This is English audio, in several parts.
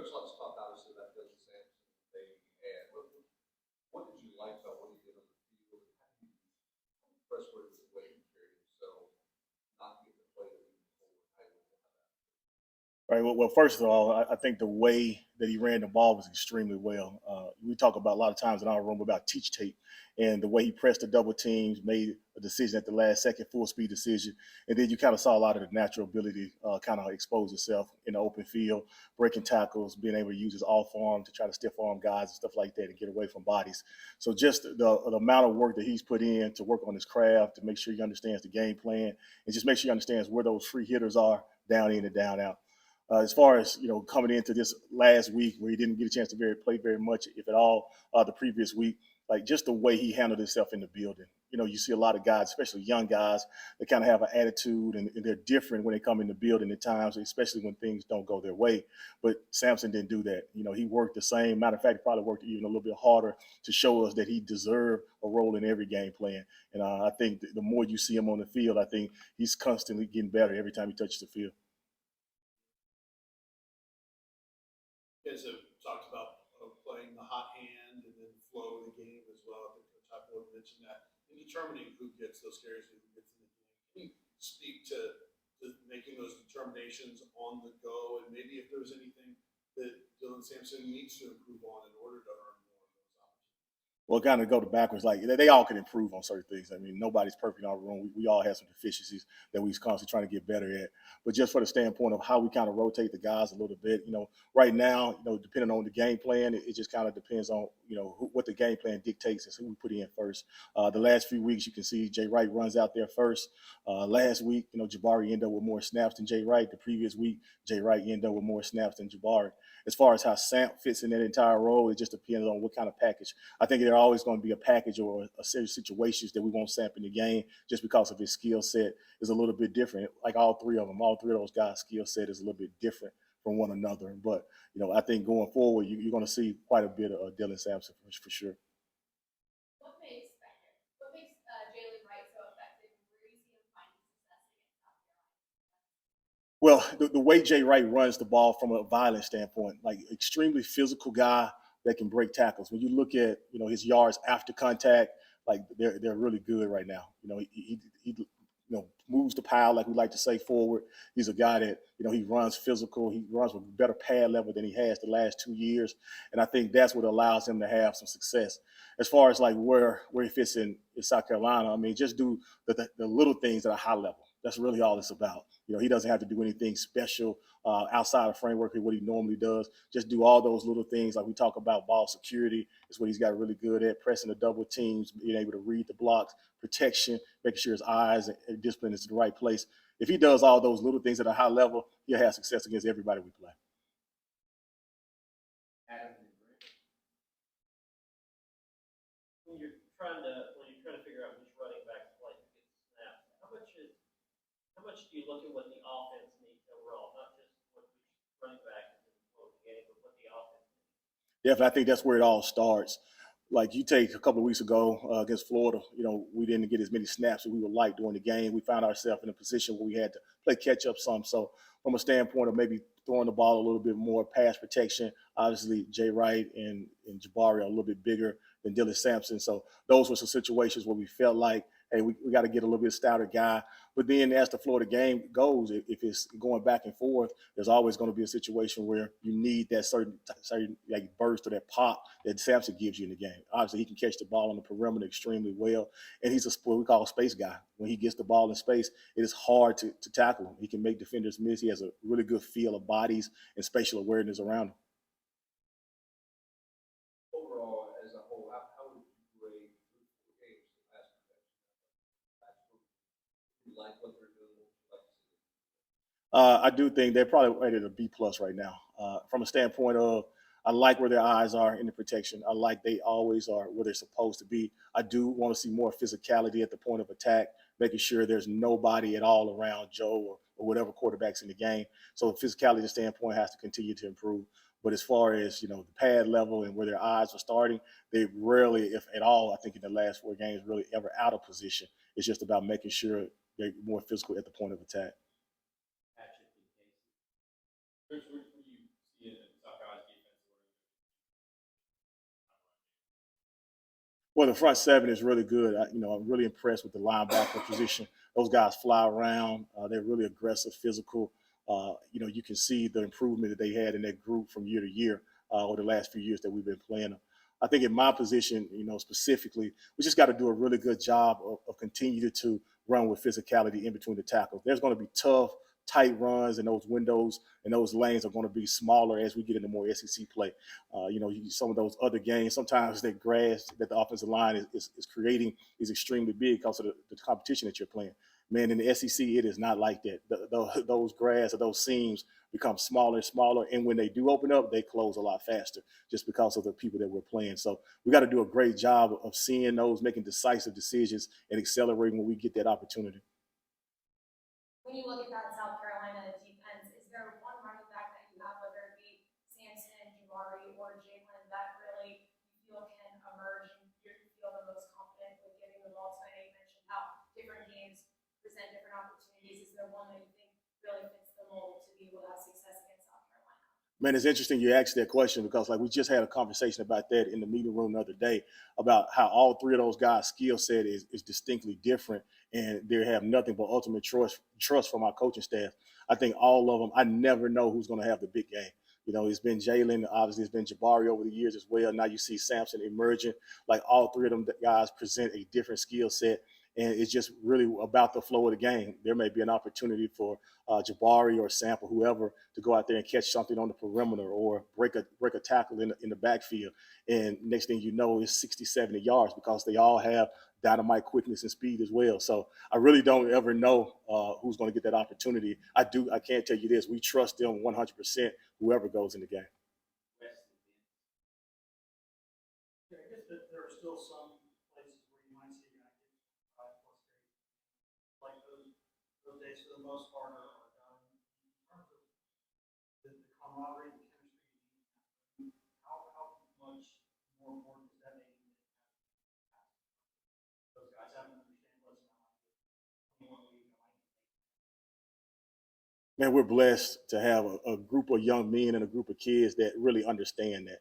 Coach, let's talk obviously about Dylan Sampson. They had what did you like about what he did on the field? How did you impress with the way he carried himself, not getting the play that he was forward? How you feel about that? Right. Well, first of all, I think the way that he ran the ball was extremely well. We talk about a lot of times in our room about teach tape and the way he pressed the double teams, made a decision at the last second, full speed decision, and then you kind of saw a lot of the natural ability kind of expose itself in the open field, breaking tackles, being able to use his off arm to try to stiff arm guys and stuff like that and get away from bodies. So just the amount of work that he's put in to work on his craft, to make sure he understands the game plan, and just make sure he understands where those free hitters are down in and down out. As far as coming into this last week where he didn't get a chance to play very much, if at all, the previous week, like just the way he handled himself in the building. You see a lot of guys, especially young guys, that kind of have an attitude and they're different when they come in the building at times, especially when things don't go their way. But Sampson didn't do that. He worked the same. Matter of fact, he probably worked even a little bit harder to show us that he deserved a role in every game plan. And I think the more you see him on the field, I think he's constantly getting better every time he touches the field. You guys have talked about playing the hot hand and then flow of the game as well. I think Coach Hopwood mentioned that in determining who gets those carries and who gets in the game. Can you speak to making those determinations on the go and maybe if there's anything that Dylan Sampson needs to improve on in order to earn more of those opportunities? Well, kind of go to backwards, like they all can improve on certain things. I mean, nobody's perfect in our room. We all have some deficiencies that we're constantly trying to get better at. But just for the standpoint of how we kind of rotate the guys a little bit, right now, depending on the game plan, it just kind of depends on, what the game plan dictates is who we put in first. The last few weeks, you can see Jay Wright runs out there first. Last week, Jabari ended up with more snaps than Jay Wright. The previous week, Jay Wright ended up with more snaps than Jabari. As far as how Samp fits in that entire role, it just depends on what kind of package. I think there are always going to be a package or a series of situations that we won't Samp in the game just because of his skill set is a little bit different. Like all three of those guys' skill set is a little bit different from one another. But, I think going forward, you're going to see quite a bit of Dylan Sampson for sure. What makes Jalen Wright so effective? Where do you see him finding success against South Carolina? Well, the way Jay Wright runs the ball from a violence standpoint, like extremely physical guy that can break tackles. When you look at his yards after contact, like they're really good right now. He moves the pile like we like to say forward. He's a guy that he runs physical. He runs with better pad level than he has the last 2 years, and I think that's what allows him to have some success. As far as like where he fits in South Carolina, I mean, just do the little things at a high level. That's really all it's about. He doesn't have to do anything special outside of framework of what he normally does. Just do all those little things like we talk about. Ball security is what he's got really good at, pressing the double teams, being able to read the blocks, protection, making sure his eyes and discipline is in the right place. If he does all those little things at a high level, he'll have success against everybody we play. Adam and Grant. When you're trying to figure out which running back to play who gets the snaps, how much do you look at what the offense needs overall, not just what each running back is in the game, but what the offense needs? Definitely, I think that's where it all starts. Like you take a couple of weeks ago against Florida, we didn't get as many snaps as we would like during the game. We found ourselves in a position where we had to play catch up some. So from a standpoint of maybe throwing the ball a little bit more, pass protection, obviously Jay Wright and Jabari are a little bit bigger than Dylan Sampson. So those were some situations where we felt like, hey, we got to get a little bit stouter guy. But then as the Florida game goes, if it's going back and forth, there's always going to be a situation where you need that certain like burst or that pop that Sampson gives you in the game. Obviously, he can catch the ball on the perimeter extremely well, and he's what we call a space guy. When he gets the ball in space, it is hard to tackle him. He can make defenders miss. He has a really good feel of bodies and spatial awareness around him. Overall, as a whole, how would you grade through 4 games the pass protection? You like what they're doing? What you like to see? I do think they're probably rated a B plus right now. From a standpoint of, I like where their eyes are in the protection. I like they always are where they're supposed to be. I do want to see more physicality at the point of attack, making sure there's nobody at all around Joe or whatever quarterbacks in the game. So the physicality standpoint has to continue to improve. But as far as the pad level and where their eyes are starting, they rarely, if at all, I think in the last 4 games, really ever out of position. It's just about making sure they're more physical at the point of attack. Patrick and Casey. Coach, where do you see it in South Carolina Well, the front seven is really good. I'm really impressed with the linebacker position. Those guys fly around. They're really aggressive, physical. You can see the improvement that they had in that group from year to year over the last few years that we've been playing them. I think in my position, specifically, we just got to do a really good job of continuing to run with physicality in between the tackles. There's going to be tough, tight runs, and those windows and those lanes are going to be smaller as we get into more SEC play. Some of those other games, sometimes that grass that the offensive line is creating is extremely big because of the competition that you're playing. Man, in the SEC, it is not like that. Those grass or those seams become smaller and smaller, and when they do open up, they close a lot faster just because of the people that we're playing. So we got to do a great job of seeing those, making decisive decisions, and accelerating when we get that opportunity. When you look at that South Carolina defense, is there one running back that you have, whether it be Sampson, Jabari, or Jalen, that really you feel can emerge and you feel the most confident with giving the ball to? I know you mentioned how different games present different opportunities. Is there one that you think really fits the mold to be able to have success against South Carolina? Man, it's interesting you asked that question because we just had a conversation about that in the meeting room the other day about how all three of those guys' skill set is distinctly different, and they have nothing but ultimate trust from our coaching staff. I think all of them, I never know who's going to have the big game. It's been Jalen, obviously it's been Jabari over the years as well. Now you see Sampson emerging. Like all three of them guys present a different skill set, and it's just really about the flow of the game. There may be an opportunity for Jabari or Sample, whoever, to go out there and catch something on the perimeter or break a tackle in the backfield. And next thing you know, it's 60, 70 yards because they all have dynamite quickness and speed as well. So I really don't ever know who's going to get that opportunity. I can't tell you this. We trust them 100%, whoever goes in the game. Yeah, I guess that there are still some places where you might see a guy get 5+ carries. Like those days for the most part are done. In terms of the camaraderie, the chemistry, how much more important is that maybe than those guys having to understand what's not like 21 week. Man, we're blessed to have a group of young men and a group of kids that really understand that.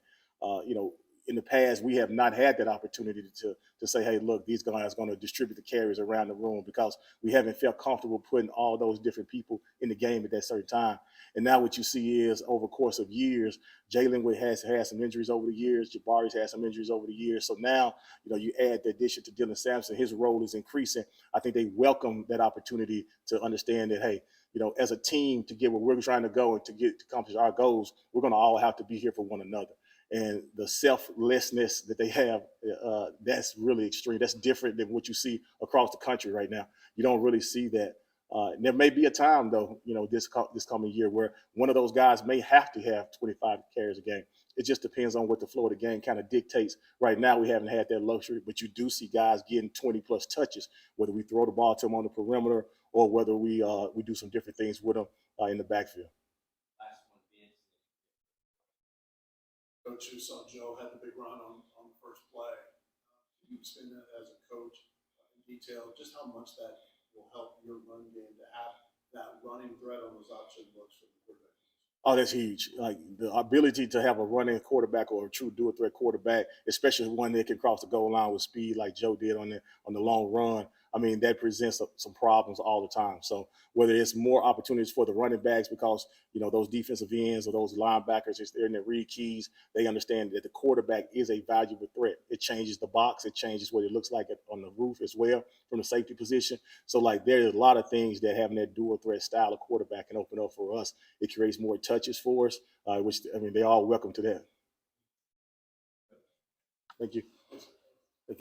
In the past, we have not had that opportunity to say, hey, look, these guys are going to distribute the carries around the room because we haven't felt comfortable putting all those different people in the game at that certain time. And now what you see is over the course of years, Jalen has had some injuries over the years. Jabari's had some injuries over the years. So now, you add the addition to Dylan Sampson, his role is increasing. I think they welcome that opportunity to understand that, hey, as a team to get where we're trying to go and to accomplish our goals, we're going to all have to be here for one another. And the selflessness that they have, that's really extreme. That's different than what you see across the country right now. You don't really see that. There may be a time, though, this coming year where one of those guys may have to have 25 carries a game. It just depends on what the flow of the game kind of dictates. Right now, we haven't had that luxury, but you do see guys getting 20+ touches, whether we throw the ball to them on the perimeter or whether we do some different things with them in the backfield. Coach, who saw Joe had the big run on the first play. Can you explain that as a coach in detail, just how much that will help your run game to have that running threat on those option looks for the quarterback? Oh, that's huge. Like the ability to have a running quarterback or a true dual threat quarterback, especially one that can cross the goal line with speed like Joe did on the long run. I mean, that presents some problems all the time. So whether it's more opportunities for the running backs because, those defensive ends or those linebackers, they're in their read keys, they understand that the quarterback is a valuable threat. It changes the box. It changes what it looks like on the roof as well from the safety position. So, there's a lot of things that having that dual threat style of quarterback can open up for us. It creates more touches for us, which, they're all welcome to that. Thank you.